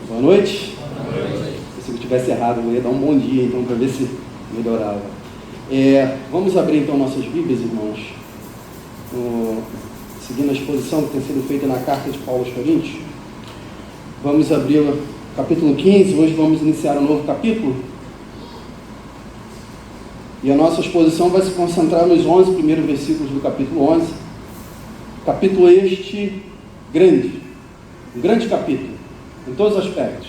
Boa noite. Se eu tivesse errado, eu ia dar um bom dia, então, para ver se melhorava. Vamos abrir, então, nossas Bíblias, irmãos, seguindo a exposição que tem sido feita na carta de Paulo aos Coríntios. Vamos abrir o capítulo 15, hoje vamos iniciar um novo capítulo. E a nossa exposição vai se concentrar nos 11 primeiros versículos do capítulo 11. Capítulo este grande, um grande capítulo, em todos os aspectos.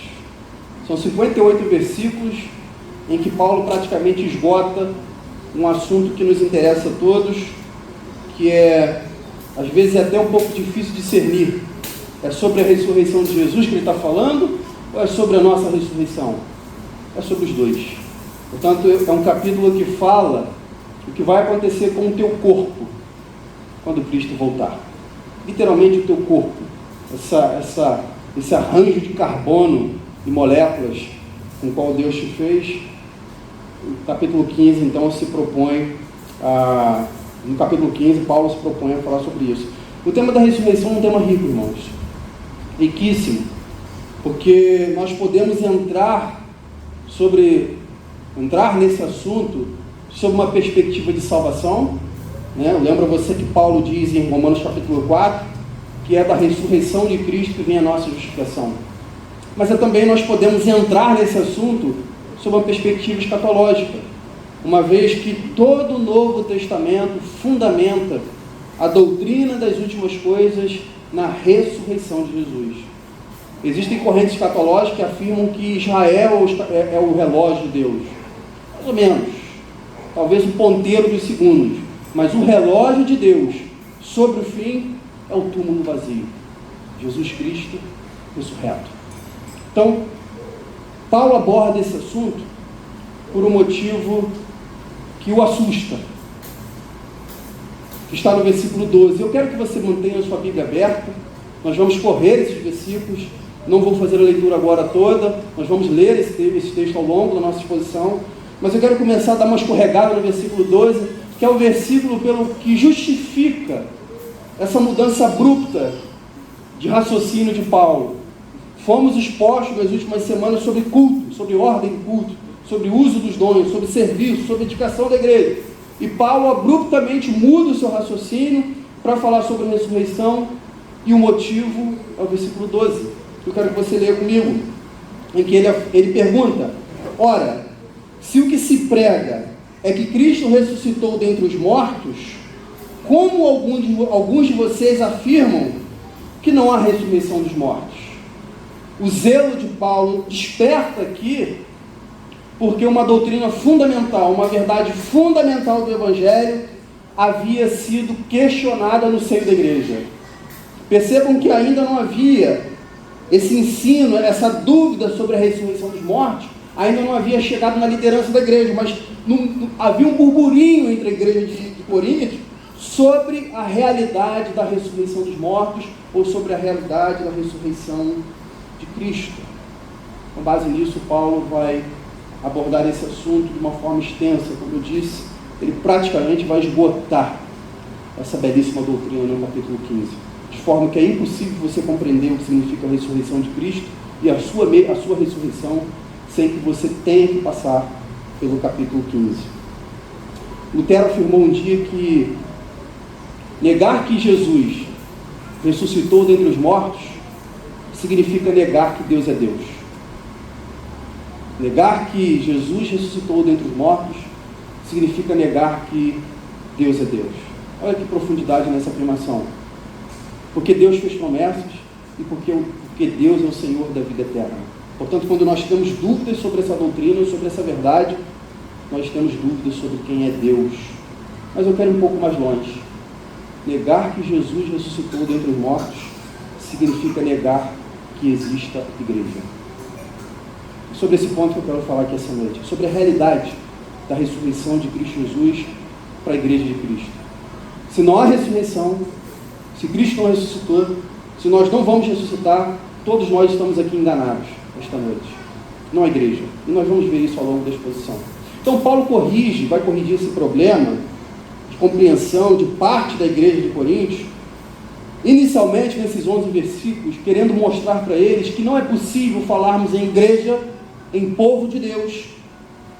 São 58 versículos em que Paulo praticamente esgota um assunto que nos interessa a todos, que às vezes é até um pouco difícil de discernir. É sobre a ressurreição de Jesus que ele está falando, ou é sobre a nossa ressurreição? É sobre os dois. Portanto, é um capítulo que fala o que vai acontecer com o teu corpo quando Cristo voltar. Literalmente o teu corpo, esse arranjo de carbono e moléculas com o qual Deus te fez. O capítulo 15, então, se propõe no capítulo 15, Paulo se propõe a falar sobre isso. O tema da ressurreição é um tema rico, irmãos, riquíssimo, porque nós podemos entrar nesse assunto sob uma perspectiva de salvação, né? Lembra você que Paulo diz em Romanos capítulo 4, que é da ressurreição de Cristo que vem a nossa justificação. Mas também nós podemos entrar nesse assunto sob uma perspectiva escatológica, uma vez que todo o Novo Testamento fundamenta a doutrina das últimas coisas na ressurreição de Jesus. Existem correntes escatológicas que afirmam que Israel é o relógio de Deus, mais ou menos, talvez o ponteiro dos segundos, mas o relógio de Deus sobre o fim é o túmulo vazio, Jesus Cristo ressurreto. Então, Paulo aborda esse assunto por um motivo que o assusta, que está no versículo 12. Eu quero que você mantenha a sua Bíblia aberta, nós vamos correr esses versículos, não vou fazer a leitura agora toda, nós vamos ler esse texto ao longo da nossa exposição, mas eu quero começar a dar uma escorregada no versículo 12, que é o versículo pelo que justifica essa mudança abrupta de raciocínio de Paulo. Fomos expostos nas últimas semanas sobre culto, sobre ordem de culto, sobre uso dos dons, sobre serviço, sobre edificação da igreja. E Paulo abruptamente muda o seu raciocínio para falar sobre a ressurreição, e o motivo é o versículo 12. Eu quero que você leia comigo, em que ele pergunta: ora, se o que se prega é que Cristo ressuscitou dentre os mortos, como alguns de vocês afirmam que não há ressurreição dos mortos? O zelo de Paulo desperta aqui porque uma doutrina fundamental, uma verdade fundamental do Evangelho havia sido questionada no seio da igreja. Percebam que ainda não havia esse ensino, essa dúvida sobre a ressurreição dos mortos, ainda não havia chegado na liderança da igreja, mas havia um burburinho entre a igreja de Corinto sobre a realidade da ressurreição dos mortos, ou sobre a realidade da ressurreição de Cristo. Com base nisso, Paulo vai abordar esse assunto de uma forma extensa. Como eu disse, ele praticamente vai esgotar essa belíssima doutrina no capítulo 15, de forma que é impossível você compreender o que significa a ressurreição de Cristo e a sua ressurreição sem que você tenha que passar pelo capítulo 15. Lutero afirmou um dia que negar que Jesus ressuscitou dentre os mortos significa negar que Deus é Deus. Negar que Jesus ressuscitou dentre os mortos significa negar que Deus é Deus. Olha que profundidade nessa afirmação. Porque Deus fez promessas e porque Deus é o Senhor da vida eterna. Portanto, quando nós temos dúvidas sobre essa doutrina, sobre essa verdade, nós temos dúvidas sobre quem é Deus. Mas eu quero ir um pouco mais longe. Negar que Jesus ressuscitou dentre os mortos significa negar que exista igreja. Sobre esse ponto que eu quero falar aqui essa noite, sobre a realidade da ressurreição de Cristo Jesus para a igreja de Cristo. Se não há ressurreição, se Cristo não ressuscitou, se nós não vamos ressuscitar, todos nós estamos aqui enganados esta noite. Não a igreja. E nós vamos ver isso ao longo da exposição. Então Paulo vai corrigir esse problema de compreensão de parte da igreja de Coríntios, inicialmente, nesses 11 versículos, querendo mostrar para eles que não é possível falarmos em igreja, em povo de Deus,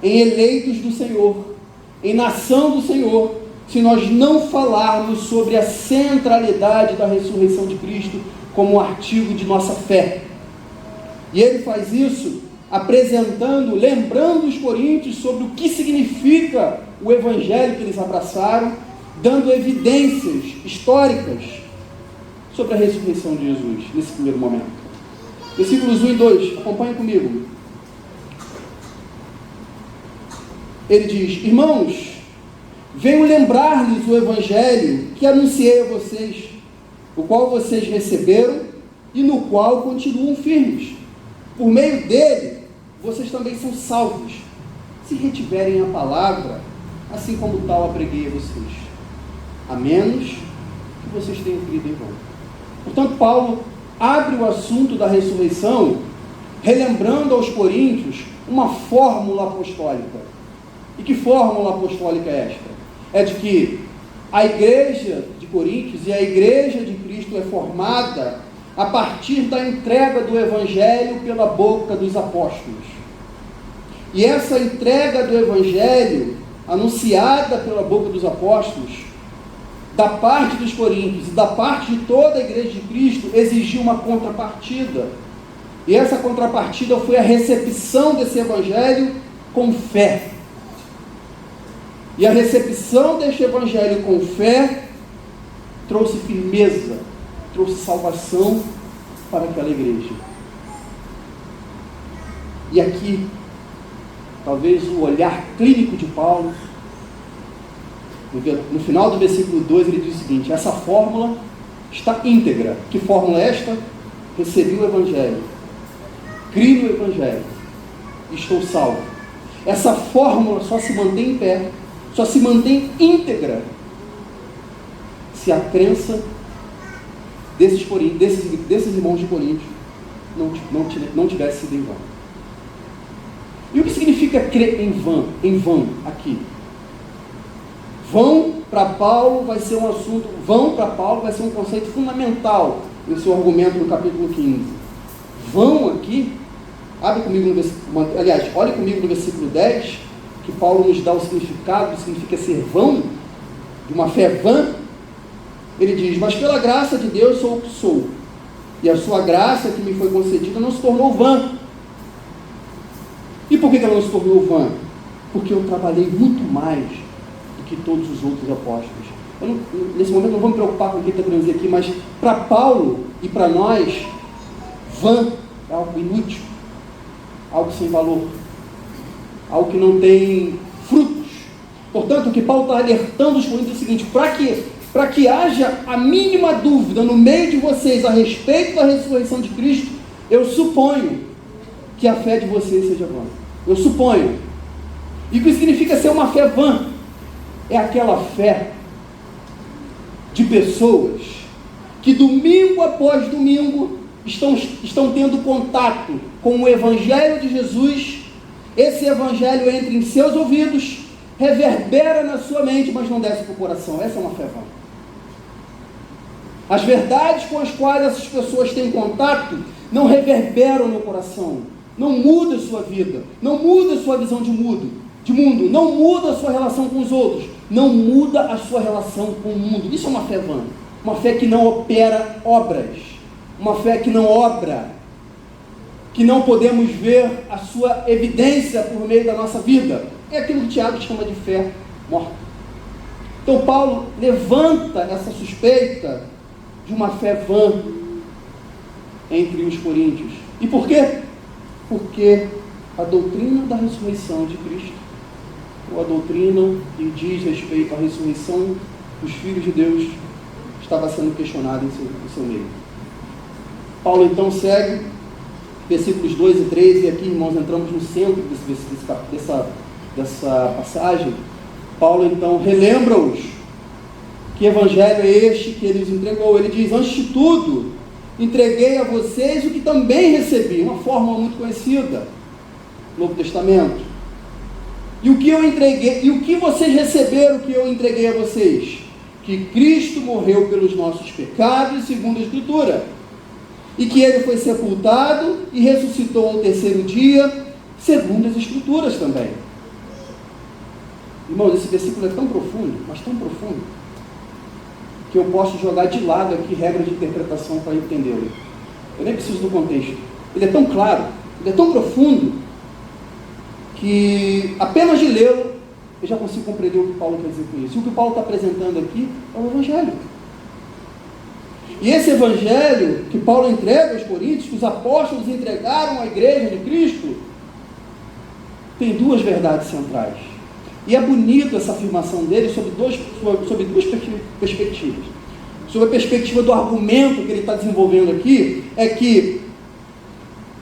em eleitos do Senhor, em nação do Senhor, se nós não falarmos sobre a centralidade da ressurreição de Cristo como artigo de nossa fé. E ele faz isso apresentando, lembrando os coríntios sobre o que significa o evangelho que eles abraçaram, dando evidências históricas sobre a ressurreição de Jesus, nesse primeiro momento. Versículos 1 e 2, acompanhem comigo. Ele diz: irmãos, venho lembrar-lhes o evangelho que anunciei a vocês, o qual vocês receberam e no qual continuam firmes. Por meio dele, vocês também são salvos, se retiverem a palavra, assim como tal a preguei a vocês, a menos que vocês tenham crido em vão. Portanto, Paulo abre o assunto da ressurreição, relembrando aos coríntios uma fórmula apostólica. E que fórmula apostólica é esta? É de que a igreja de Coríntios e a igreja de Cristo é formada a partir da entrega do evangelho pela boca dos apóstolos. E essa entrega do evangelho, anunciada pela boca dos apóstolos, da parte dos coríntios e da parte de toda a igreja de Cristo, exigiu uma contrapartida. E essa contrapartida foi a recepção desse evangelho com fé. E a recepção deste evangelho com fé trouxe firmeza, trouxe salvação para aquela igreja. E aqui, talvez o olhar clínico de Paulo, no final do versículo 2, ele diz o seguinte: essa fórmula está íntegra. Que fórmula é esta? Recebi o evangelho, criei no evangelho, estou salvo. Essa fórmula só se mantém em pé, só se mantém íntegra, se a crença desses irmãos de Corinto não tivesse sido em vão. E o que significa crer em vão aqui? Vão para Paulo vai ser um assunto, vão para Paulo vai ser um conceito fundamental no seu argumento no capítulo 15. Vão aqui, abre comigo no versículo, aliás, olhe comigo no versículo 10, que Paulo nos dá o significado do que significa ser vão, de uma fé vã. Ele diz: mas pela graça de Deus sou o que sou, e a sua graça que me foi concedida não se tornou vã. E por que ela não se tornou vã? Porque eu trabalhei muito mais do que todos os outros apóstolos. Nesse momento não vou me preocupar com o que está querendo dizer aqui, mas para Paulo e para nós, vã é algo inútil, algo sem valor, algo que não tem frutos. Portanto, o que Paulo está alertando os coríntios é o seguinte: para que haja a mínima dúvida no meio de vocês a respeito da ressurreição de Cristo, eu suponho que a fé de vocês seja vã. Eu suponho. E o que significa ser uma fé vã? É aquela fé de pessoas que domingo após domingo estão tendo contato com o evangelho de Jesus. Esse evangelho entra em seus ouvidos, reverbera na sua mente, mas não desce para o coração. Essa é uma fé vã. As verdades com as quais essas pessoas têm contato não reverberam no coração, não muda a sua vida, não muda a sua visão de mundo, não muda a sua relação com os outros, não muda a sua relação com o mundo. Isso é uma fé vã, uma fé que não opera obras, uma fé que não obra, que não podemos ver a sua evidência por meio da nossa vida. É aquilo que Tiago chama de fé morta. Então Paulo levanta essa suspeita de uma fé vã entre os coríntios. E por quê? Porque a doutrina da ressurreição de Cristo, ou a doutrina que diz respeito à ressurreição dos filhos de Deus, estava sendo questionada em seu meio. Paulo então segue, versículos 2 e 3, e aqui, irmãos, entramos no centro dessa passagem. Paulo então relembra-os que evangelho é este que ele os entregou. Ele diz: antes de tudo, entreguei a vocês o que também recebi, uma fórmula muito conhecida no Novo Testamento. E o que eu entreguei, e o que vocês receberam que eu entreguei a vocês? que Cristo morreu pelos nossos pecados, segundo a Escritura, e que ele foi sepultado e ressuscitou ao terceiro dia, segundo as Escrituras também. Irmãos, esse versículo é tão profundo, mas tão profundo, que eu posso jogar de lado aqui regras de interpretação para entendê-lo. Eu nem preciso do contexto. Ele é tão claro, ele é tão profundo, que apenas de lê-lo, eu já consigo compreender o que Paulo quer dizer com isso. E o que Paulo está apresentando aqui é o Evangelho. E esse Evangelho que Paulo entrega aos Coríntios, que os apóstolos entregaram à igreja de Cristo, tem duas verdades centrais. E é bonito essa afirmação dele sobre duas perspectivas. Sobre a perspectiva do argumento que ele está desenvolvendo aqui, é que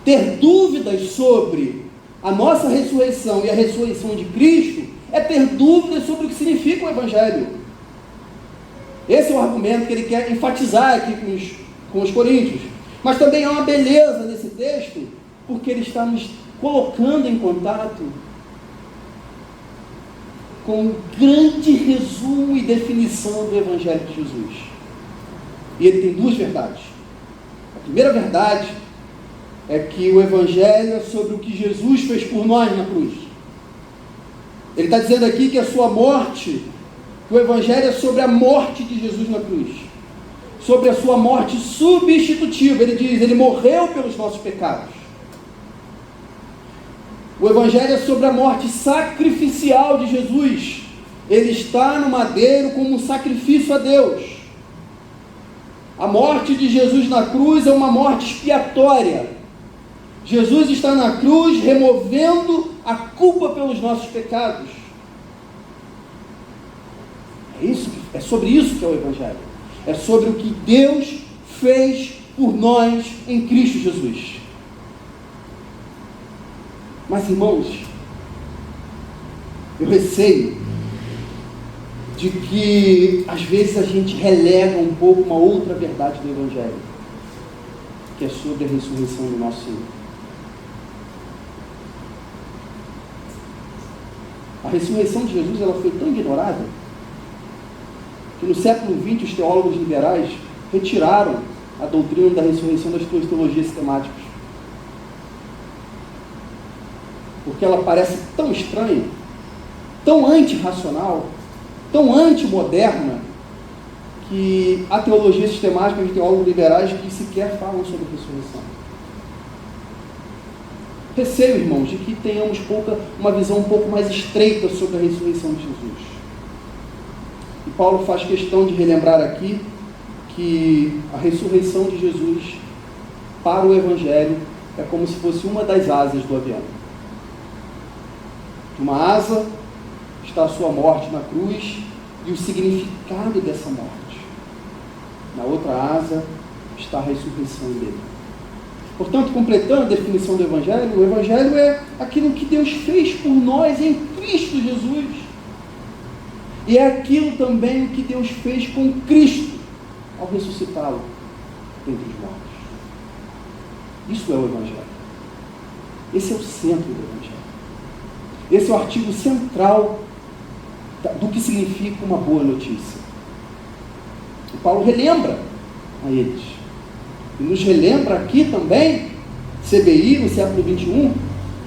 ter dúvidas sobre a nossa ressurreição e a ressurreição de Cristo é ter dúvidas sobre o que significa o Evangelho. Esse é o argumento que ele quer enfatizar aqui com os coríntios. Mas também há uma beleza nesse texto, porque ele está nos colocando em contato com um grande resumo e definição do Evangelho de Jesus. E ele tem duas verdades. A primeira verdade é que o Evangelho é sobre o que Jesus fez por nós na cruz. Ele está dizendo aqui que a sua morte, que o Evangelho é sobre a morte de Jesus na cruz, sobre a sua morte substitutiva. Ele diz, ele morreu pelos nossos pecados. O Evangelho é sobre a morte sacrificial de Jesus. Ele está no madeiro como um sacrifício a Deus. A morte de Jesus na cruz é uma morte expiatória. Jesus está na cruz removendo a culpa pelos nossos pecados. É sobre isso que é o Evangelho. É sobre o que Deus fez por nós em Cristo Jesus. Mas, irmãos, eu receio de que às vezes a gente relega um pouco uma outra verdade do Evangelho, que é sobre a ressurreição do nosso Senhor. A ressurreição de Jesus, ela foi tão ignorada que no século XX os teólogos liberais retiraram a doutrina da ressurreição das suas teologias sistemáticas, porque ela parece tão estranha, tão antirracional, tão antimoderna, que a teologia sistemática de teólogos liberais que sequer falam sobre a ressurreição. Receio, irmãos, de que tenhamos uma visão um pouco mais estreita sobre a ressurreição de Jesus. E Paulo faz questão de relembrar aqui que a ressurreição de Jesus para o Evangelho é como se fosse uma das asas do avião. De uma asa está a sua morte na cruz e o significado dessa morte. Na outra asa está a ressurreição dele. Portanto, completando a definição do Evangelho, o Evangelho é aquilo que Deus fez por nós em Cristo Jesus. E é aquilo também que Deus fez com Cristo ao ressuscitá-lo dentre os mortos. Isso é o Evangelho. Esse é o centro do Evangelho. Esse é o artigo central do que significa uma boa notícia. E Paulo relembra a eles. E nos relembra aqui também, CBI, no século XXI,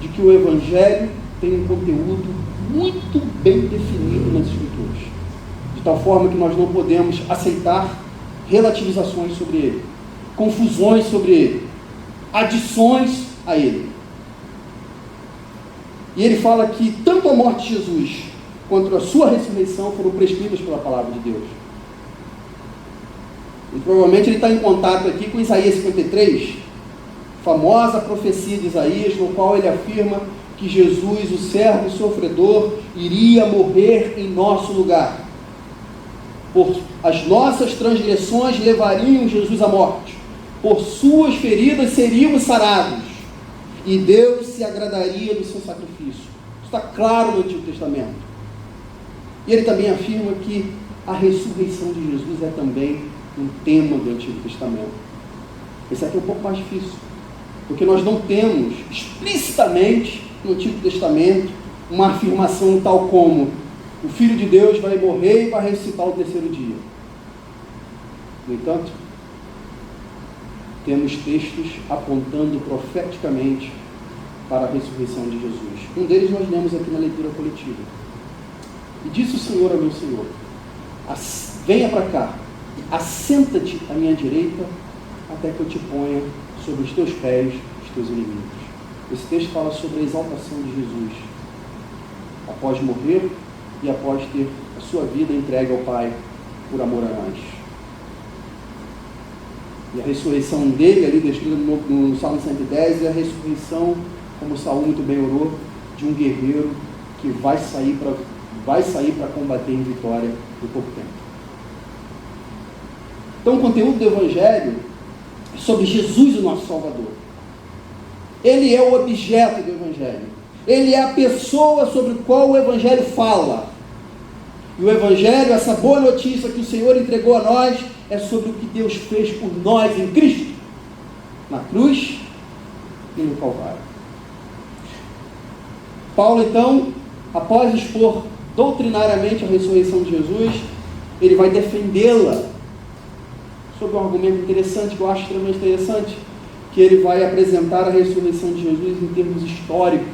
de que o Evangelho tem um conteúdo muito bem definido nas Escrituras. De tal forma que nós não podemos aceitar relativizações sobre ele, confusões sobre ele, adições a ele. E ele fala que tanto a morte de Jesus quanto a sua ressurreição foram prescritas pela palavra de Deus. E provavelmente ele está em contato aqui com Isaías 53, famosa profecia de Isaías, no qual ele afirma que Jesus, o servo sofredor, iria morrer em nosso lugar. Por as nossas transgressões levariam Jesus à morte, por suas feridas seríamos sarados, e Deus se agradaria do seu sacrifício. Isso está claro no Antigo Testamento. E ele também afirma que a ressurreição de Jesus é também um tema do Antigo Testamento. Esse aqui é um pouco mais difícil, porque nós não temos explicitamente no Antigo Testamento uma afirmação tal como o Filho de Deus vai morrer e vai ressuscitar ao terceiro dia. No entanto, temos textos apontando profeticamente para a ressurreição de Jesus. Um deles nós lemos aqui na leitura coletiva. E disse o Senhor ao meu Senhor: venha para cá, assenta-te à minha direita, até que eu te ponha sobre os teus pés os teus inimigos. Esse texto fala sobre a exaltação de Jesus, após morrer e após ter a sua vida entregue ao Pai por amor a nós. E a ressurreição dele, ali descrita no Salmo 110, é a ressurreição, como o Saul muito bem orou, de um guerreiro que vai sair para combater em vitória no pouco tempo. Então, o conteúdo do Evangelho é sobre Jesus, o nosso Salvador. Ele é o objeto do Evangelho. Ele é a pessoa sobre a qual o Evangelho fala. E o Evangelho, essa boa notícia que o Senhor entregou a nós, é sobre o que Deus fez por nós em Cristo, na cruz e no Calvário. Paulo, então, após expor doutrinariamente a ressurreição de Jesus, ele vai defendê-la sobre um argumento interessante, que eu acho extremamente interessante, que ele vai apresentar a ressurreição de Jesus em termos históricos.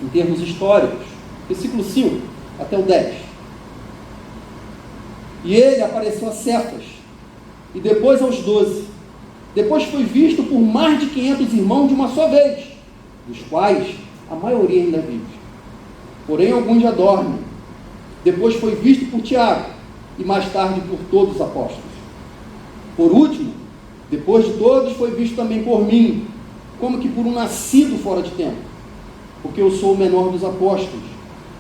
Em termos históricos. Versículo 5 até o 10. E ele apareceu a Cefas, e depois aos 12. Depois foi visto por mais de 500 irmãos de uma só vez, dos quais a maioria ainda vive. Porém, alguns já dormem. Depois foi visto por Tiago, e mais tarde por todos os apóstolos. Por último, depois de todos, foi visto também por mim, como que por um nascido fora de tempo, porque eu sou o menor dos apóstolos,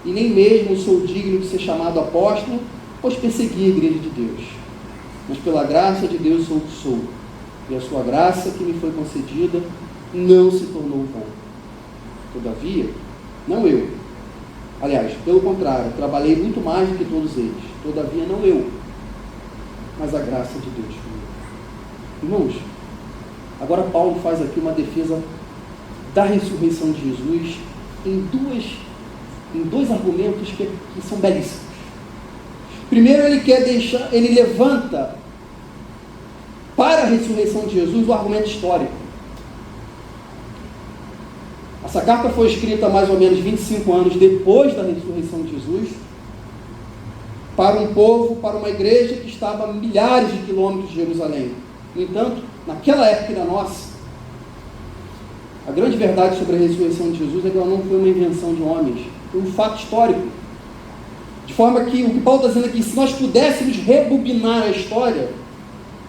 e nem mesmo sou digno de ser chamado apóstolo, pois persegui a igreja de Deus. Mas pela graça de Deus sou o que sou, e a sua graça que me foi concedida não se tornou vã. Todavia, não eu. Aliás, pelo contrário, trabalhei muito mais do que todos eles. Todavia, não eu, mas a graça de Deus comigo. Irmãos, agora Paulo faz aqui uma defesa da ressurreição de Jesus em dois argumentos que são belíssimos. Primeiro, ele levanta para a ressurreição de Jesus o argumento histórico. Essa carta foi escrita mais ou menos 25 anos depois da ressurreição de Jesus, para um povo, para uma igreja que estava a milhares de quilômetros de Jerusalém. No entanto, naquela época da nossa, a grande verdade sobre a ressurreição de Jesus é que ela não foi uma invenção de homens, foi um fato histórico. De forma que o que Paulo está dizendo aqui, se nós pudéssemos rebobinar a história,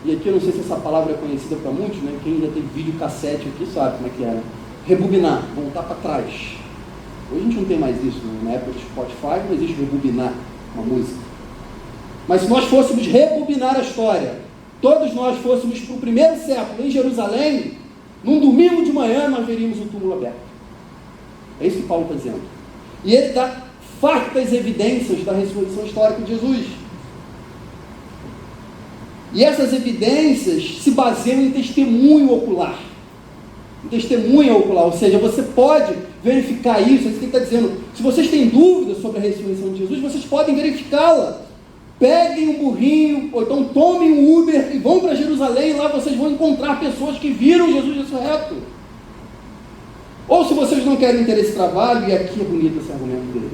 e aqui eu não sei se essa palavra é conhecida para muitos, né? Quem ainda tem videocassete aqui sabe como é que era. Rebobinar, voltar para trás. Hoje a gente não tem mais isso, né? Na época do Spotify não existe rebobinar uma música. Mas se nós fôssemos rebobinar a história, todos nós fôssemos para o primeiro século em Jerusalém, num domingo de manhã nós veríamos o túmulo aberto. É isso que Paulo está dizendo. E ele dá fartas evidências da ressurreição histórica de Jesus. E essas evidências se baseiam em testemunho ocular. Testemunha ocular, ou seja, você pode verificar isso. Você está dizendo, se vocês têm dúvidas sobre a ressurreição de Jesus, vocês podem verificá-la. Peguem um burrinho, ou então tomem um Uber e vão para Jerusalém, e lá vocês vão encontrar pessoas que viram Jesus ressurreto. Ou se vocês não querem ter esse trabalho, e aqui é bonito esse argumento dele,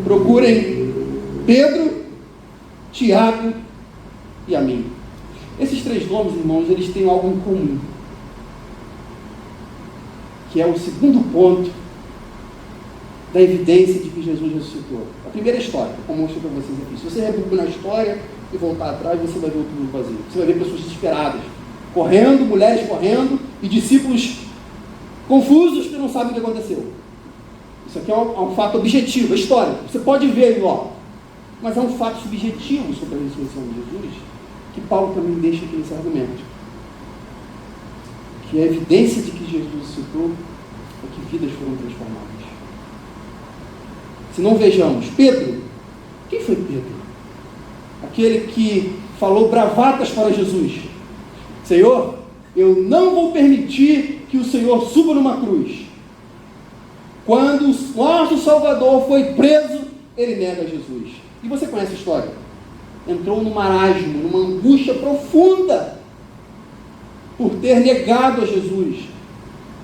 procurem Pedro, Tiago e a mim. Esses três nomes, irmãos, eles têm algo em comum, que é o segundo ponto da evidência de que Jesus ressuscitou. A primeira história, como eu mostrei para vocês aqui. Se você rebobinar a história e voltar atrás, você vai ver o túmulo vazio. Você vai ver pessoas desesperadas, correndo, mulheres correndo, e discípulos confusos que não sabem o que aconteceu. Isso aqui é um fato objetivo, é histórico. Você pode ver aí, ó. Mas é um fato subjetivo sobre a ressurreição de Jesus, que Paulo também deixa aqui nesse argumento. Que a evidência de que Jesus ressuscitou é que vidas foram transformadas. Se não vejamos, Pedro, quem foi Pedro? Aquele que falou bravatas para Jesus. Senhor, eu não vou permitir que o Senhor suba numa cruz. Quando o nosso Salvador foi preso, ele nega Jesus. E você conhece a história? Entrou num marasmo, numa angústia profunda, por ter negado a Jesus,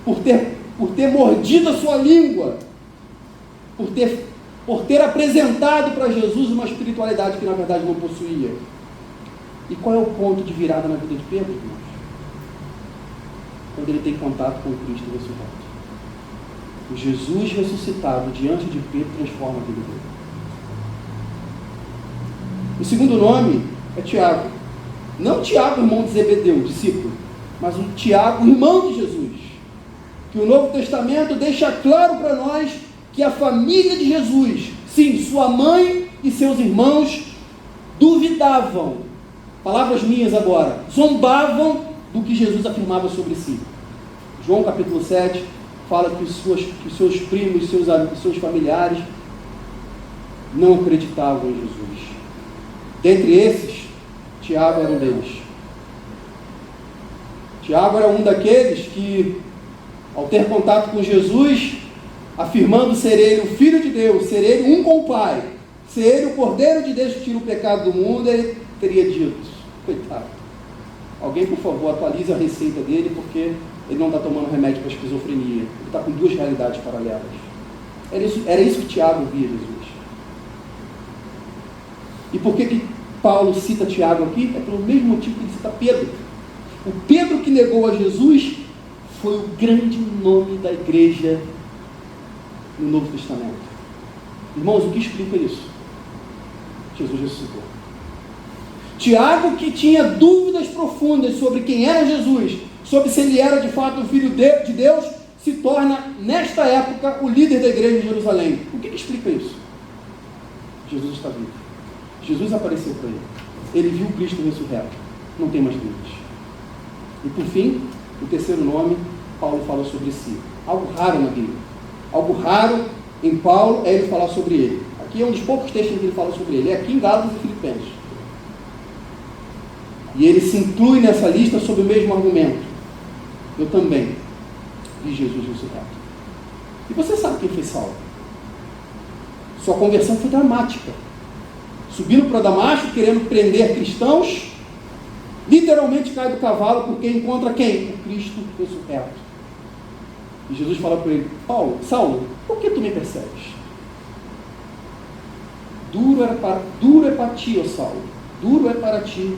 por ter mordido a sua língua, por ter apresentado para Jesus uma espiritualidade que na verdade não possuía. E qual é o ponto de virada na vida de Pedro, irmãos? Quando ele tem contato com o Cristo ressurreto. O Jesus ressuscitado diante de Pedro transforma a vida dele. O segundo nome é Tiago. Não Tiago, irmão de Zebedeu, discípulo, mas o Tiago, irmão de Jesus. Que o Novo Testamento deixa claro para nós que a família de Jesus, sim, sua mãe e seus irmãos, duvidavam, palavras minhas agora, zombavam do que Jesus afirmava sobre si. João capítulo 7 fala que os seus primos, seus familiares não acreditavam em Jesus. Dentre esses, Tiago era um deles. Tiago era um daqueles que, ao ter contato com Jesus, afirmando ser ele o Filho de Deus, ser ele um com o Pai, ser ele o Cordeiro de Deus que tira o pecado do mundo, ele teria dito: coitado, alguém por favor atualize a receita dele, porque ele não está tomando remédio para esquizofrenia, ele está com duas realidades paralelas. Era isso que Tiago via Jesus. E por que Paulo cita Tiago aqui? É pelo mesmo motivo que ele cita Pedro. O Pedro que negou a Jesus foi o grande nome da igreja no Novo Testamento. Irmãos, o que explica isso? Jesus ressuscitou. Tiago, que tinha dúvidas profundas sobre quem era Jesus, sobre se ele era de fato o Filho de Deus, se torna, nesta época, o líder da igreja de Jerusalém. O que explica isso? Jesus está vivo. Jesus apareceu para ele. Ele viu Cristo ressurreto. Não tem mais dúvidas. E por fim, o terceiro nome, Paulo fala sobre si. Algo raro na Bíblia. Algo raro em Paulo é ele falar sobre ele. Aqui é um dos poucos textos em que ele fala sobre ele. É aqui em Gálatas e Filipenses. E ele se inclui nessa lista sob o mesmo argumento. Eu também vi Jesus ressurreto. E você sabe quem foi Saulo? Sua conversão foi dramática. Subindo para Damasco, querendo prender cristãos, literalmente cai do cavalo, porque encontra quem? O Cristo ressurreto. E Jesus fala para ele: Saulo, por que tu me persegues? Duro é para ti, ó Saulo, duro é para ti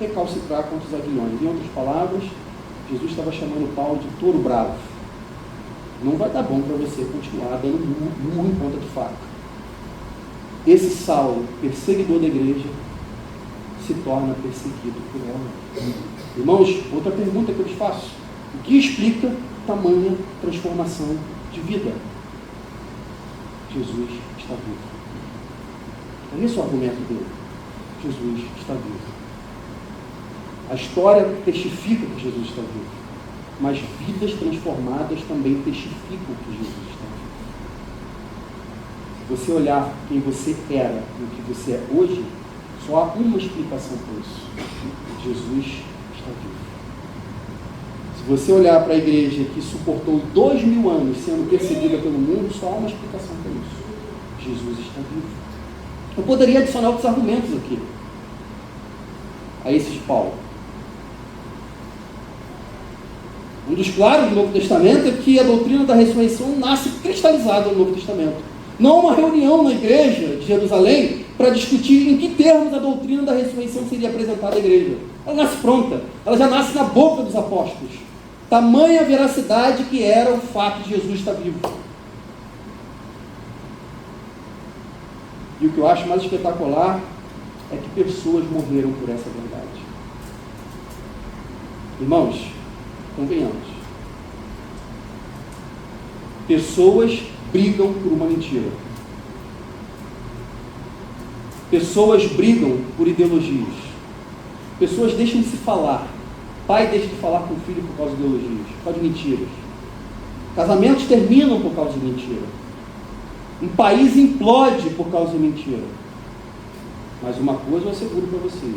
recalcitrar contra os aguilhões. Em outras palavras, Jesus estava chamando Paulo de touro bravo. Não vai dar bom para você continuar dando murro em ponta de faca. Esse Saulo, perseguidor da igreja, se torna perseguido por ela. Irmãos, outra pergunta que eu lhes faço: o que explica tamanha transformação de vida? Jesus está vivo. É esse o argumento dele. Jesus está vivo. A história testifica que Jesus está vivo, mas vidas transformadas também testificam que Jesus está vivo. Se você olhar quem você era e o que você é hoje, só há uma explicação para isso: Jesus está vivo. Se você olhar para a igreja que suportou 2000 anos sendo perseguida pelo mundo, só há uma explicação para isso: Jesus está vivo. Eu poderia adicionar outros argumentos aqui a esses de Paulo. Um dos claros do Novo Testamento é que a doutrina da ressurreição nasce cristalizada no Novo Testamento. Não há uma reunião na igreja de Jerusalém para discutir em que termos a doutrina da ressurreição seria apresentada à igreja. Ela nasce pronta, ela já nasce na boca dos apóstolos. Tamanha veracidade que era o fato de Jesus estar vivo. E o que eu acho mais espetacular é que pessoas morreram por essa verdade. Irmãos, convenhamos. Pessoas brigam por uma mentira. Pessoas brigam por ideologias. Pessoas deixam de se falar. Pai deixa de falar com o filho por causa de ideologias, por causa de mentiras. Casamentos terminam por causa de mentira. Um país implode por causa de mentira. Mas uma coisa eu asseguro para vocês: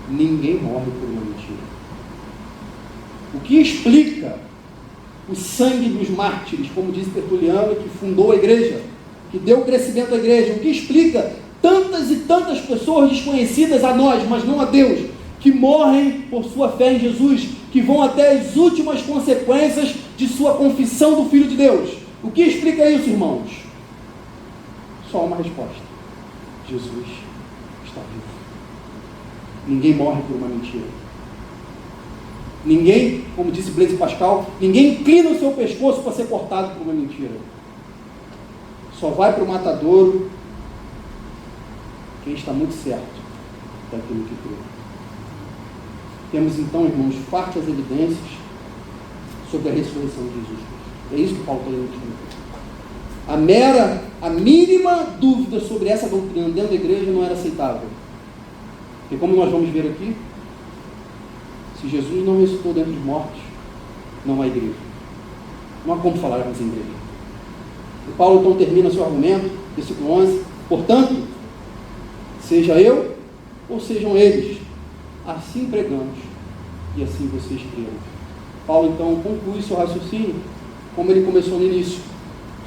ninguém morre por uma mentira. O que explica o sangue dos mártires, como disse Tertuliano, que fundou a igreja, que deu crescimento à igreja, o que explica tantas e tantas pessoas desconhecidas a nós, mas não a Deus, que morrem por sua fé em Jesus, que vão até as últimas consequências de sua confissão do Filho de Deus. O que explica isso, irmãos? Só uma resposta: Jesus está vivo. Ninguém morre por uma mentira. Ninguém, como disse Blaise Pascal, ninguém inclina o seu pescoço para ser cortado por uma mentira. Só vai para o matadouro quem está muito certo daquilo que crê. Temos então, irmãos, fartas evidências sobre a ressurreição de Jesus Cristo. É isso que Paulo está dizendo. A mínima dúvida sobre essa doutrina dentro da igreja não era aceitável. E como nós vamos ver aqui, se Jesus não ressuscitou dentre os mortos, não há igreja. Não há como falarmos em igreja. E Paulo então termina seu argumento, versículo 11: portanto, seja eu ou sejam eles, assim pregamos e assim vocês creram. Paulo então conclui seu raciocínio, como ele começou no início,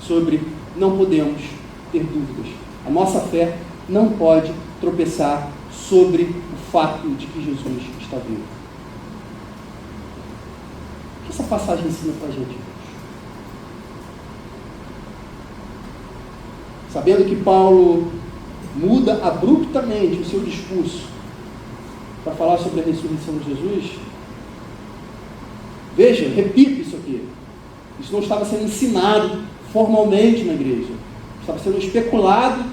sobre não podemos ter dúvidas. A nossa fé não pode tropeçar sobre o fato de que Jesus está vivo. O que essa passagem ensina para a gente, irmãos? Sabendo que Paulo muda abruptamente o seu discurso para falar sobre a ressurreição de Jesus, veja, repito isso aqui, isso não estava sendo ensinado formalmente na igreja, estava sendo especulado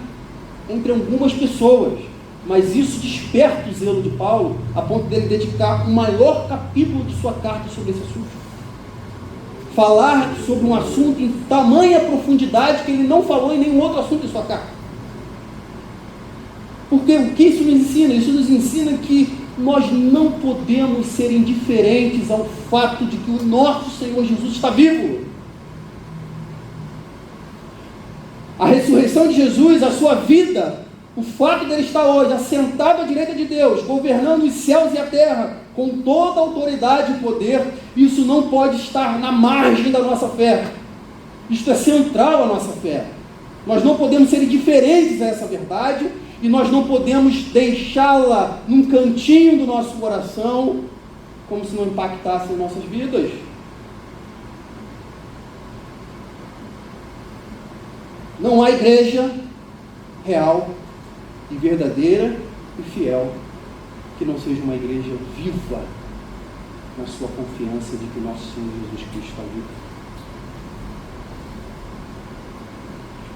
entre algumas pessoas, mas isso desperta o zelo de Paulo a ponto dele dedicar o maior capítulo de sua carta sobre esse assunto. Falar sobre um assunto em tamanha profundidade que ele não falou em nenhum outro assunto em sua carta. Porque o que isso nos ensina? Isso nos ensina que nós não podemos ser indiferentes ao fato de que o nosso Senhor Jesus está vivo. A ressurreição de Jesus, a sua vida, o fato de ele estar hoje assentado à direita de Deus, governando os céus e a terra, com toda a autoridade e poder, isso não pode estar na margem da nossa fé. Isto é central à nossa fé. Nós não podemos ser indiferentes a essa verdade e nós não podemos deixá-la num cantinho do nosso coração, como se não impactasse em nossas vidas. Não há igreja real e verdadeira e fiel que não seja uma igreja viva na sua confiança de que nosso Senhor Jesus Cristo está vivo.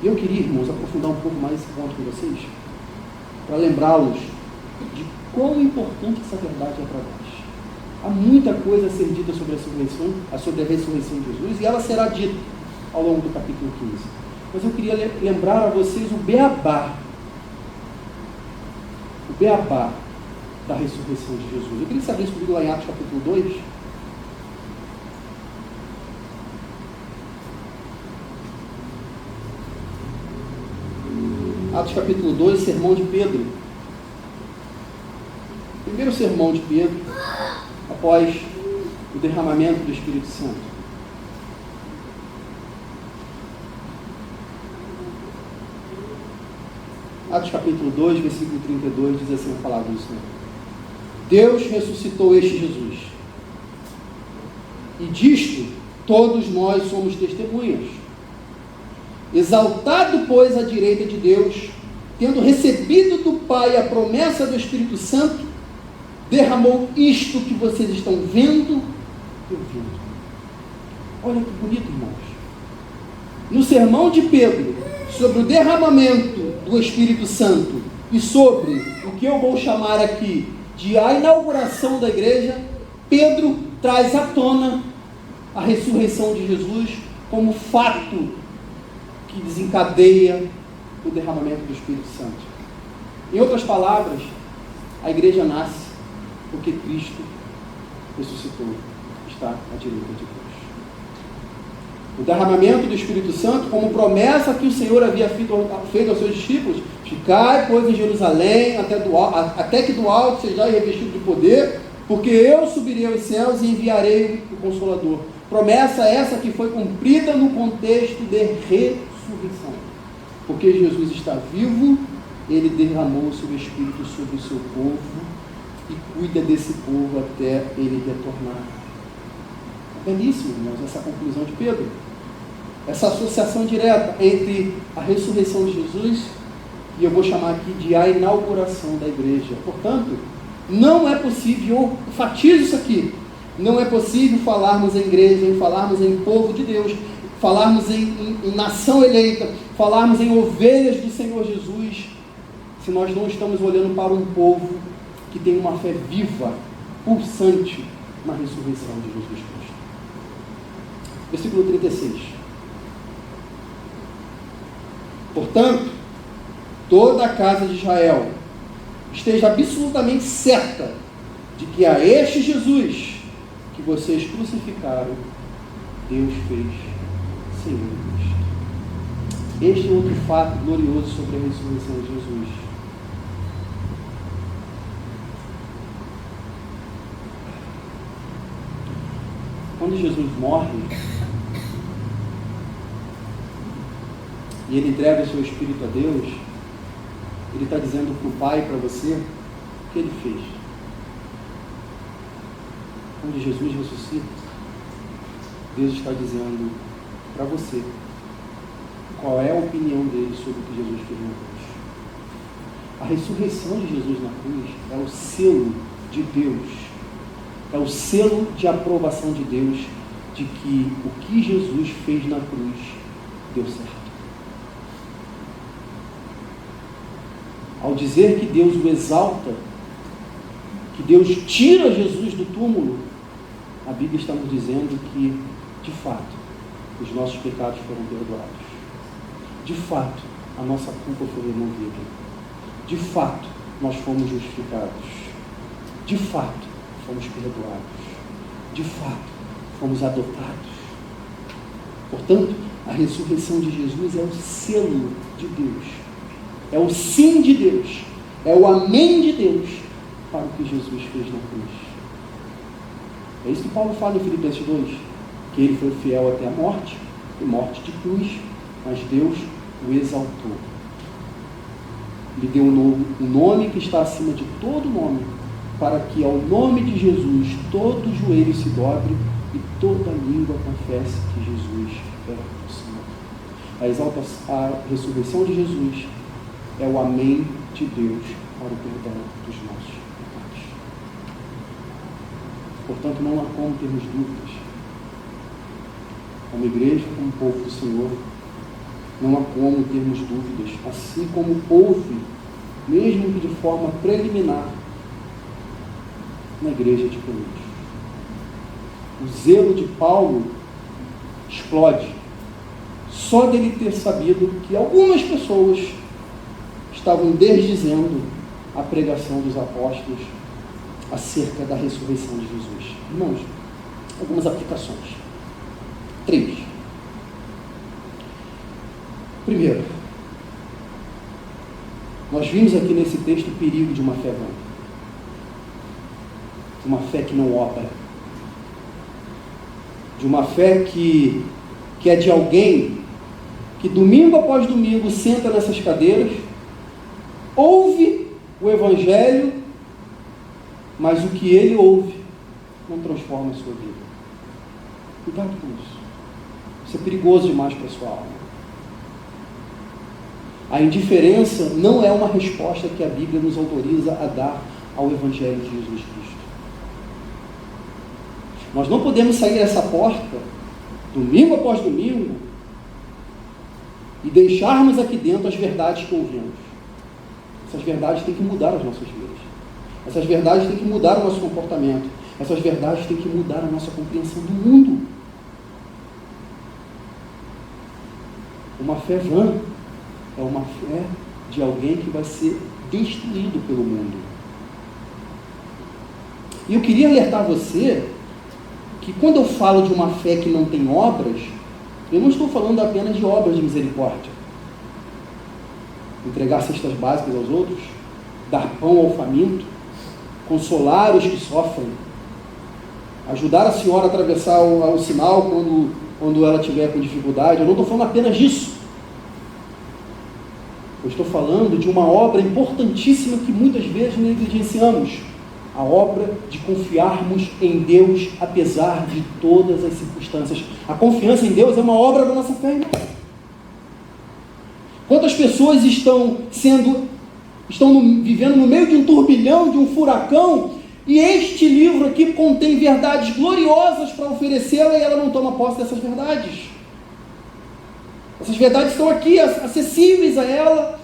E eu queria, irmãos, aprofundar um pouco mais esse ponto com vocês, para lembrá-los de quão importante essa verdade é para nós. Há muita coisa a ser dita sobre a ressurreição de Jesus, e ela será dita ao longo do capítulo 15. Mas eu queria lembrar a vocês o beabá da ressurreição de Jesus. Eu queria saber isso comigo lá em Atos capítulo 2. Atos capítulo 2, sermão de Pedro. Primeiro sermão de Pedro, após o derramamento do Espírito Santo. Atos capítulo 2, versículo 32, diz assim a palavra do Senhor: Deus ressuscitou este Jesus, e disto todos nós somos testemunhas. Exaltado, pois, à direita de Deus, tendo recebido do Pai a promessa do Espírito Santo, derramou isto que vocês estão vendo e ouvindo. Olha que bonito, irmãos. No sermão de Pedro, sobre o derramamento do Espírito Santo e sobre o que eu vou chamar aqui de a inauguração da igreja, Pedro traz à tona a ressurreição de Jesus como fato que desencadeia o derramamento do Espírito Santo. Em outras palavras, a igreja nasce porque Cristo ressuscitou, está à direita de Deus. O derramamento do Espírito Santo, como promessa que o Senhor havia feito aos seus discípulos: ficai, pois, em Jerusalém, até que do alto sejais revestido de poder, porque eu subirei aos céus e enviarei o Consolador. Promessa essa que foi cumprida no contexto de ressurreição. Porque Jesus está vivo, Ele derramou o seu Espírito sobre o seu povo e cuida desse povo até Ele retornar. É belíssimo, irmãos, essa conclusão de Pedro. Essa associação direta entre a ressurreição de Jesus e eu vou chamar aqui de a inauguração da igreja. Portanto, não é possível, eu enfatizo isso aqui, não é possível falarmos em igreja, falarmos em povo de Deus, falarmos em nação eleita, falarmos em ovelhas do Senhor Jesus, se nós não estamos olhando para um povo que tem uma fé viva, pulsante na ressurreição de Jesus Cristo. Versículo 36. Portanto, toda a casa de Israel esteja absolutamente certa de que a este Jesus que vocês crucificaram, Deus fez Senhor Cristo. Este é outro fato glorioso sobre a ressurreição de Jesus. Quando Jesus morre e Ele entrega o seu Espírito a Deus, Ele está dizendo para o Pai, para você, o que Ele fez. Quando Jesus ressuscita, Deus está dizendo para você qual é a opinião dele sobre o que Jesus fez na cruz. A ressurreição de Jesus na cruz é o selo de Deus, é o selo de aprovação de Deus de que o que Jesus fez na cruz deu certo. Ao dizer que Deus o exalta, que Deus tira Jesus do túmulo, a Bíblia está nos dizendo que, de fato, os nossos pecados foram perdoados. De fato, a nossa culpa foi removida. De fato, nós fomos justificados. De fato, fomos perdoados. De fato, fomos adotados. Portanto, a ressurreição de Jesus é o selo de Deus. É o sim de Deus. É o amém de Deus para o que Jesus fez na cruz. É isso que Paulo fala em Filipenses 2. Que ele foi fiel até a morte, e morte de cruz, mas Deus o exaltou. Lhe deu um nome que está acima de todo nome, para que ao nome de Jesus todo joelho se dobre e toda língua confesse que Jesus é o Senhor. A ressurreição de Jesus é o amém de Deus para o perdão dos nossos pecados. Portanto, não há como termos dúvidas. Como igreja, como povo do Senhor, não há como termos dúvidas, assim como houve, mesmo que de forma preliminar, na igreja de Corinto. O zelo de Paulo explode só dele ter sabido que algumas pessoas estavam desdizendo a pregação dos apóstolos acerca da ressurreição de Jesus. Irmãos, algumas aplicações. 3. Primeiro, nós vimos aqui nesse texto o perigo de uma fé vã. De uma fé que não opera. De uma fé que é de alguém que domingo após domingo senta nessas cadeiras, ouve o Evangelho, mas o que ele ouve não transforma a sua vida. Cuidado com isso. Isso é perigoso demais para a sua alma. A indiferença não é uma resposta que a Bíblia nos autoriza a dar ao Evangelho de Jesus Cristo. Nós não podemos sair dessa porta, domingo após domingo, e deixarmos aqui dentro as verdades que ouvimos. Essas verdades têm que mudar as nossas vidas. Essas verdades têm que mudar o nosso comportamento. Essas verdades têm que mudar a nossa compreensão do mundo. Uma fé vã é uma fé de alguém que vai ser destruído pelo mundo. E eu queria alertar você que quando eu falo de uma fé que não tem obras, eu não estou falando apenas de obras de misericórdia. Entregar cestas básicas aos outros, dar pão ao faminto, consolar os que sofrem, ajudar a senhora a atravessar o sinal quando ela tiver com dificuldade. Eu não estou falando apenas disso. Eu estou falando de uma obra importantíssima que muitas vezes negligenciamos. A obra de confiarmos em Deus apesar de todas as circunstâncias. A confiança em Deus é uma obra da nossa fé, irmão. Quantas pessoas estão vivendo no meio de um turbilhão, de um furacão, e este livro aqui contém verdades gloriosas para oferecê-la e ela não toma posse dessas verdades. Essas verdades estão aqui, acessíveis a ela,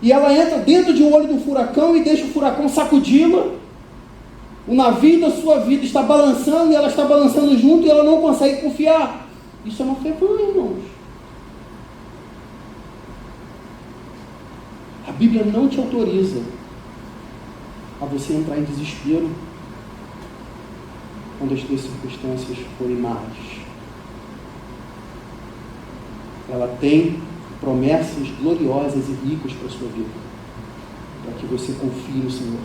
e ela entra dentro de um olho do furacão e deixa o furacão sacudi-la. O navio da sua vida está balançando e ela está balançando junto e ela não consegue confiar. Isso é uma fé vã, irmãos. A Bíblia não te autoriza a você entrar em desespero quando as tuas circunstâncias forem más. Ela tem promessas gloriosas e ricas para a sua vida, para que você confie no Senhor.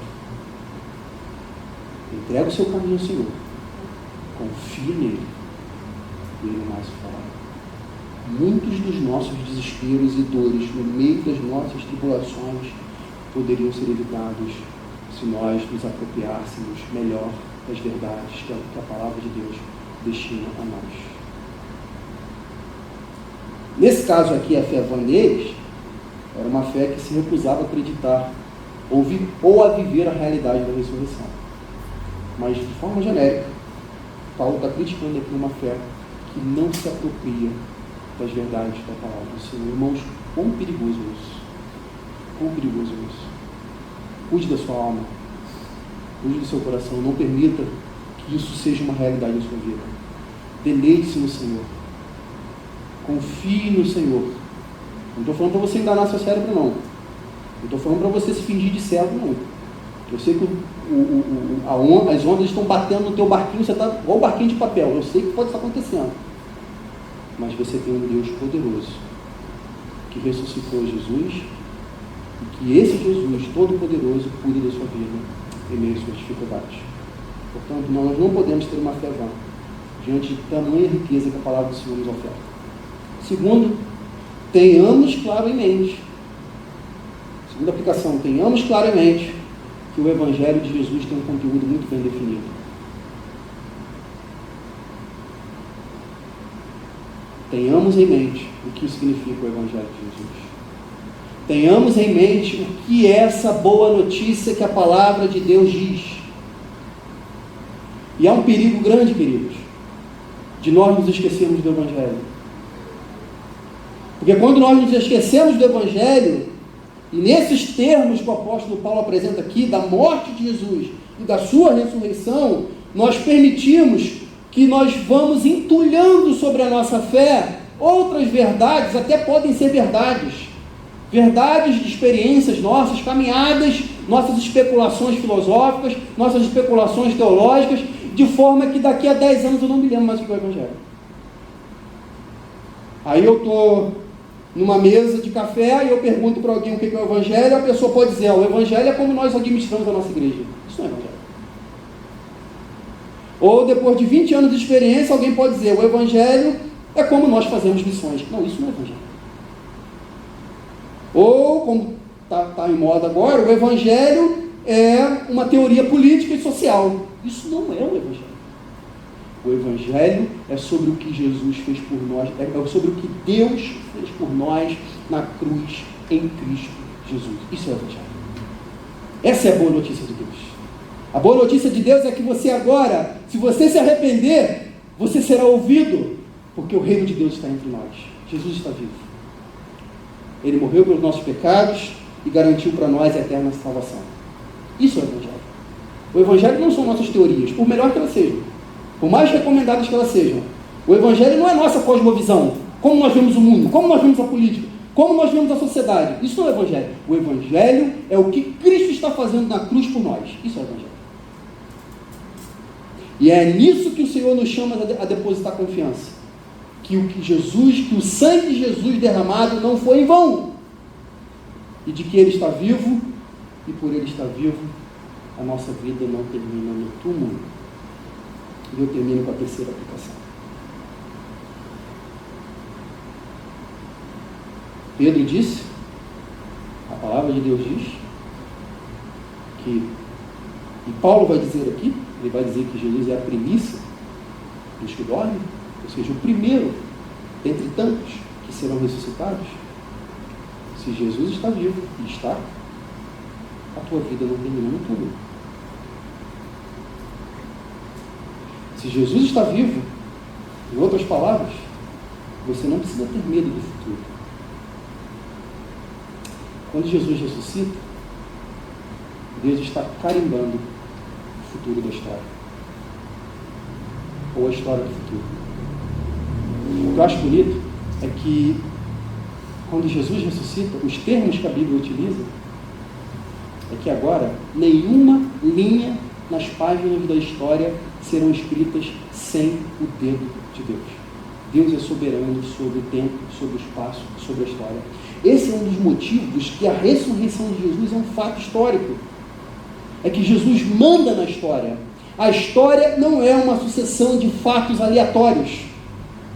Entrega o seu caminho ao Senhor, confie nele, e ele mais o fará. Muitos dos nossos desesperos e dores no meio das nossas tribulações poderiam ser evitados se nós nos apropriássemos melhor das verdades que a palavra de Deus destina a nós. Nesse caso aqui, a fé vã deles era uma fé que se recusava a acreditar ou a viver a realidade da ressurreição. Mas, de forma genérica, Paulo está criticando aqui uma fé que não se apropria das verdades da palavra do Senhor. Irmãos, quão perigoso isso! Quão perigoso isso! Cuide da sua alma, cuide do seu coração, não permita que isso seja uma realidade na sua vida. Deleite-se no Senhor, confie no Senhor. Não estou falando para você enganar seu cérebro, não. Não estou falando para você se fingir de cego, não. Eu sei que as ondas estão batendo no teu barquinho, você está igual o barquinho de papel. Eu sei que pode estar acontecendo. Mas você tem um Deus poderoso, que ressuscitou Jesus, e que esse Jesus todo-poderoso cuida da sua vida em meio às suas dificuldades. Portanto, nós não podemos ter uma fé vã diante de tamanha riqueza que a palavra do Senhor nos oferta. Segundo, tenhamos claro em mente. Segunda aplicação, tenhamos claro em mente que o Evangelho de Jesus tem um conteúdo muito bem definido. Tenhamos em mente o que significa o Evangelho de Jesus. Tenhamos em mente o que é essa boa notícia que a palavra de Deus diz. E há um perigo grande, queridos, de nós nos esquecermos do Evangelho. Porque quando nós nos esquecemos do Evangelho, e nesses termos que o apóstolo Paulo apresenta aqui, da morte de Jesus e da sua ressurreição, nós permitimos que nós vamos entulhando sobre a nossa fé outras verdades, até podem ser verdades de experiências nossas, caminhadas, nossas especulações filosóficas, nossas especulações teológicas, de forma que daqui a 10 anos eu não me lembro mais o que é o Evangelho. Aí eu estou numa mesa de café e eu pergunto para alguém o que é o Evangelho, a pessoa pode dizer, o Evangelho é como nós administramos a nossa igreja. Isso não é Evangelho. Ou depois de 20 anos de experiência, alguém pode dizer, o Evangelho é como nós fazemos missões. Não, isso não é Evangelho. Ou, como está em moda agora, o Evangelho é uma teoria política e social. Isso não é o Evangelho. O Evangelho é sobre o que Jesus fez por nós, é sobre o que Deus fez por nós na cruz em Cristo Jesus. Isso é o Evangelho. Essa é a boa notícia de Deus. A boa notícia de Deus é que você agora, se você se arrepender, você será ouvido, porque o reino de Deus está entre nós. Jesus está vivo. Ele morreu pelos nossos pecados e garantiu para nós a eterna salvação. Isso é o Evangelho. O Evangelho não são nossas teorias, por melhor que elas sejam, por mais recomendadas que elas sejam. O Evangelho não é nossa cosmovisão, como nós vemos o mundo, como nós vemos a política, como nós vemos a sociedade. Isso não é o Evangelho. O Evangelho é o que Cristo está fazendo na cruz por nós. Isso é o Evangelho. E é nisso que o Senhor nos chama a depositar confiança. Que o sangue de Jesus derramado não foi em vão. E de que Ele está vivo, e por Ele estar vivo, a nossa vida não termina no túmulo. E eu termino com a terceira aplicação. Pedro disse, a palavra de Deus diz, que, e Paulo vai dizer aqui, ele vai dizer que Jesus é a primícia dos que dormem, ou seja, o primeiro dentre tantos que serão ressuscitados. Se Jesus está vivo, e está, a tua vida não termina no túmulo. Se Jesus está vivo, em outras palavras, você não precisa ter medo do futuro. Quando Jesus ressuscita, Deus está carimbando o futuro da história. Ou a história do futuro. O que eu acho bonito é que, quando Jesus ressuscita, os termos que a Bíblia utiliza, é que agora nenhuma linha nas páginas da história serão escritas sem o dedo de Deus. Deus é soberano sobre o tempo, sobre o espaço, sobre a história. Esse é um dos motivos que a ressurreição de Jesus é um fato histórico. É que Jesus manda na história. A história não é uma sucessão de fatos aleatórios.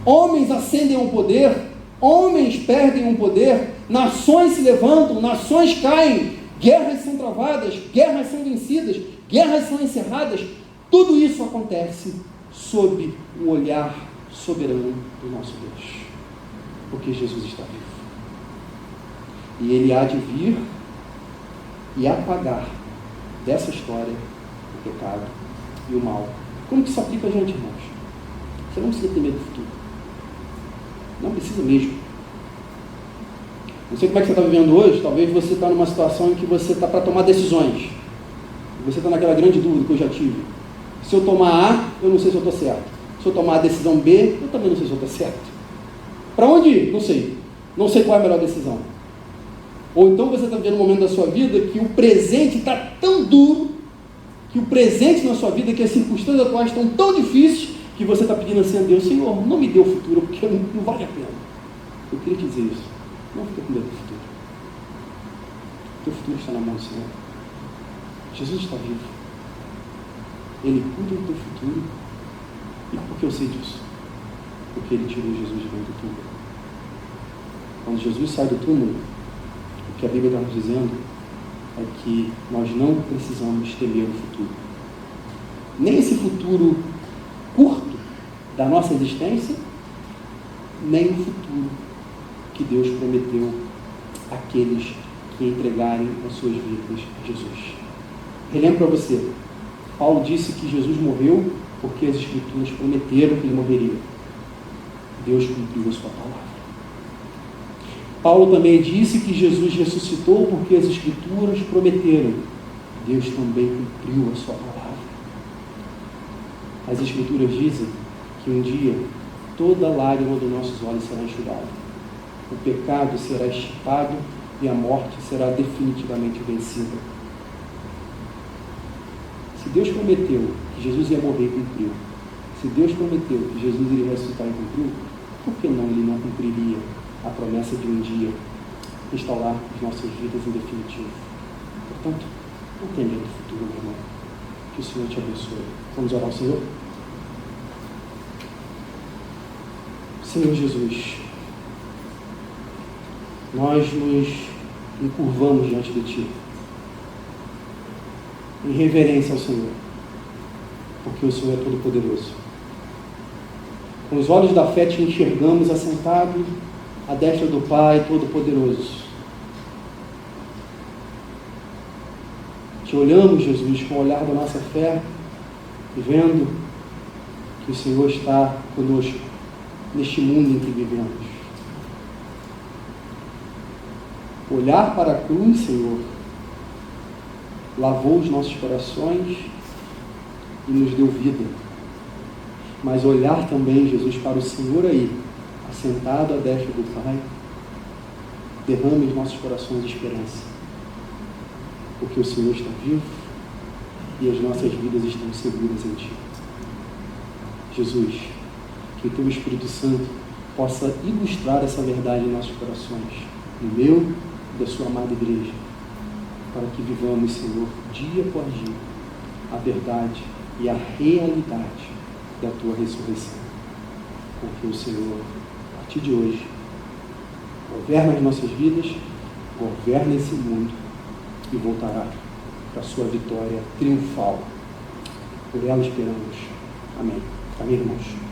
Homens ascendem ao poder, homens perdem o poder, nações se levantam, nações caem, guerras são travadas, guerras são vencidas, guerras são encerradas. Tudo isso acontece sob o olhar soberano do nosso Deus. Porque Jesus está vivo. E Ele há de vir e apagar dessa história o pecado e o mal. Como que isso aplica a gente, irmãos? Você não precisa ter medo do futuro. Não precisa mesmo. Não sei como é que você está vivendo hoje. Talvez você está numa situação em que você está para tomar decisões. Você está naquela grande dúvida que eu já tive. Se eu tomar A, eu não sei se eu estou certo. Se eu tomar a decisão B, eu também não sei se eu estou certo. Para onde ir? Não sei. Não sei qual é a melhor decisão. Ou então você está vivendo um momento da sua vida que o presente está tão duro, que o presente na sua vida, que as circunstâncias atuais estão tão difíceis, que você está pedindo assim a Deus: Senhor, não me dê o futuro, porque não vale a pena. Eu queria te dizer isso. Não fica com medo do futuro. O teu futuro está na mão do Senhor. Jesus está vivo. Ele cuida do teu futuro. E por que eu sei disso? Porque Ele tirou Jesus de dentro do túmulo. Quando Jesus sai do túmulo, o que a Bíblia está nos dizendo é que nós não precisamos temer o futuro. Nem esse futuro curto da nossa existência, nem o futuro que Deus prometeu àqueles que entregarem as suas vidas a Jesus. Relembro para você, Paulo disse que Jesus morreu porque as Escrituras prometeram que Ele morreria. Deus cumpriu a sua palavra. Paulo também disse que Jesus ressuscitou porque as Escrituras prometeram. Deus também cumpriu a sua palavra. As Escrituras dizem que um dia toda lágrima dos nossos olhos será enxugada. O pecado será extirpado e a morte será definitivamente vencida. Se Deus prometeu que Jesus ia morrer e cumpriu, se Deus prometeu que Jesus iria ressuscitar e cumpriu, por que não Ele não cumpriria a promessa de um dia restaurar as nossas vidas em definitivo? Portanto, não tenha medo do futuro, meu irmão. Que o Senhor te abençoe. Vamos orar ao Senhor? Senhor Jesus, nós nos encurvamos diante de Ti, em reverência ao Senhor, porque o Senhor é todo-poderoso. Com os olhos da fé Te enxergamos assentado à destra do Pai Todo-Poderoso. Te olhamos, Jesus, com o olhar da nossa fé, vendo que o Senhor está conosco neste mundo em que vivemos. Olhar para a cruz, Senhor, lavou os nossos corações e nos deu vida. Mas olhar também, Jesus, para o Senhor aí, assentado à destra do Pai, derrame em nossos corações esperança. Porque o Senhor está vivo e as nossas vidas estão seguras em Ti. Jesus, que o Teu Espírito Santo possa ilustrar essa verdade em nossos corações, no meu e da Sua amada igreja, para que vivamos, Senhor, dia após dia, a verdade e a realidade da tua ressurreição. Porque o Senhor, a partir de hoje, governa as nossas vidas, governa esse mundo e voltará para a sua vitória triunfal. Por ela esperamos. Amém. Amém, irmãos.